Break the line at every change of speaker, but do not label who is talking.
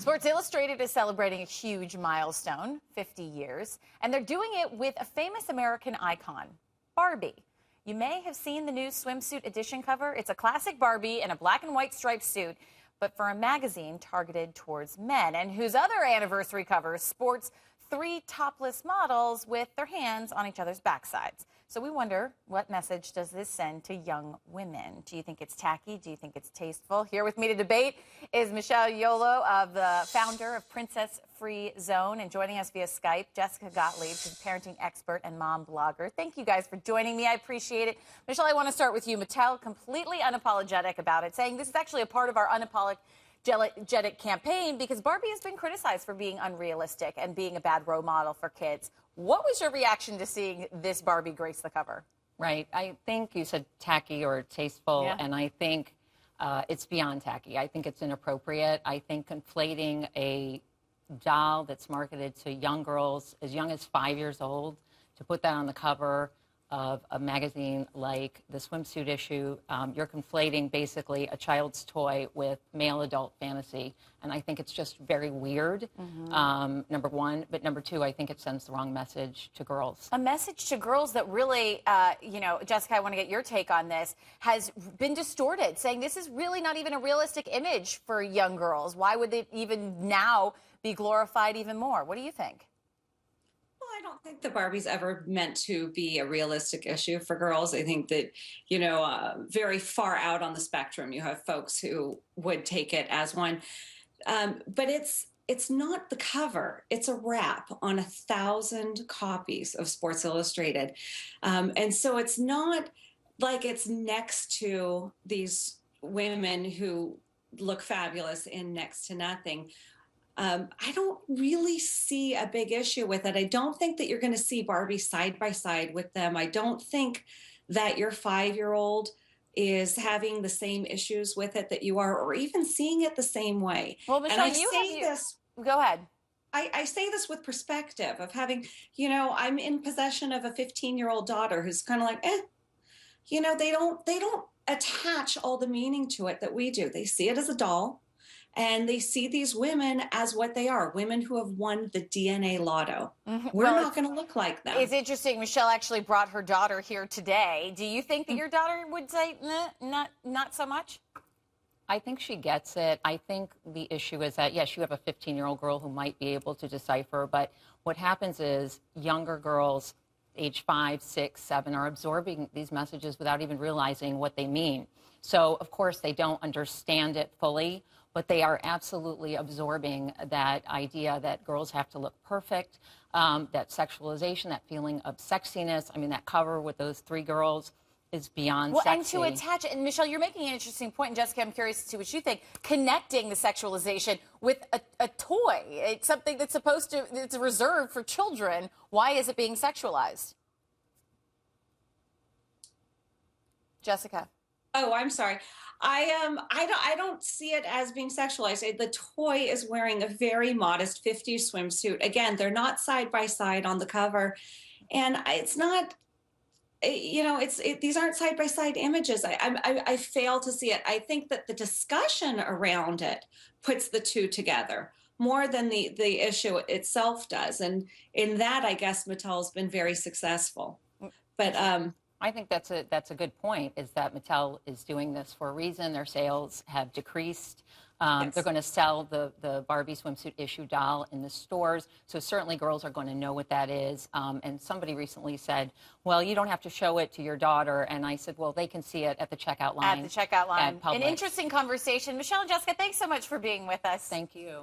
Sports Illustrated is celebrating a huge milestone, 50 years, and they're doing it with a famous American icon, Barbie. You may have seen the new swimsuit edition cover. It's a classic Barbie in a black and white striped suit, but for a magazine targeted towards men, and whose other anniversary cover sports 3 topless models with their hands on each other's backsides. So we wonder, what message does this send to young women? Do you think it's tacky? Do you think it's tasteful? Here with me to debate is Michelle Yolo, the founder of Princess Free Zone, and joining us via Skype, Jessica Gottlieb, who's a parenting expert and mom blogger. Thank you guys for joining me. I appreciate it. Michelle, I want to start with you. Mattel, completely unapologetic about it, saying this is actually a part of our unapologetic campaign because Barbie has been criticized for being unrealistic and being a bad role model for kids. What was your reaction to seeing this Barbie grace the cover?
Right. I think you said tacky or tasteful,
Yeah.
and I think it's beyond tacky. I think it's inappropriate. I think conflating a doll that's marketed to young girls as young as 5 years old to put that on the cover of a magazine like the swimsuit issue, you're conflating basically a child's toy with male adult fantasy. And I think it's just very weird, number one. But number two, I think it sends the wrong message to girls.
A message to girls that really, Jessica, I want to get your take on this, has been distorted, saying this is really not even a realistic image for young girls. Why would it even now be glorified even more? What do you think?
I don't think the Barbie's ever meant to be a realistic issue for girls. I think that, very far out on the spectrum, you have folks who would take it as one. But it's not the cover. It's a wrap on 1,000 copies of Sports Illustrated. And so it's not like it's next to these women who look fabulous in next to nothing. I don't really see a big issue with it. I don't think that you're going to see Barbie side by side with them. I don't think that your 5-year-old is having the same issues with it that you are, or even seeing it the same way.
Well, Michelle, go ahead.
I say this with perspective of having, I'm in possession of a 15-year-old daughter who's kind of like, they don't attach all the meaning to it that we do. They see it as a doll. And they see these women as what they are, women who have won the DNA lotto. We're not going to look like them.
It's interesting. Michelle actually brought her daughter here today. Do you think that your daughter would say, not so much?
I think she gets it. I think the issue is that, yes, you have a 15-year-old girl who might be able to decipher, but what happens is younger girls, age 5, 6, 7, are absorbing these messages without even realizing what they mean. So, of course, they don't understand it fully, but they are absolutely absorbing that idea that girls have to look perfect, that sexualization, that feeling of sexiness. I mean, that cover with those 3 girls is beyond sexy.
And to attach it, and Michelle, you're making an interesting point, and Jessica, I'm curious to see what you think, connecting the sexualization with a toy. It's something that's it's reserved for children. Why is it being sexualized? Jessica.
Oh, I'm sorry. I don't see it as being sexualized. The toy is wearing a very modest 50s swimsuit. Again, they're not side by side on the cover, and it's not. These aren't side by side images. I fail to see it. I think that the discussion around it puts the two together more than the issue itself does, and in that, I guess Mattel's been very successful. But
I think that's a good point, is that Mattel is doing this for a reason. Their sales have decreased.
Yes.
They're going to sell the Barbie swimsuit issue doll in the stores. So certainly girls are going to know what that is. And somebody recently said, well, you don't have to show it to your daughter. And I said, well, they can see it at the checkout line.
At the checkout line. An interesting conversation. Michelle and Jessica, thanks so much for being with us.
Thank you.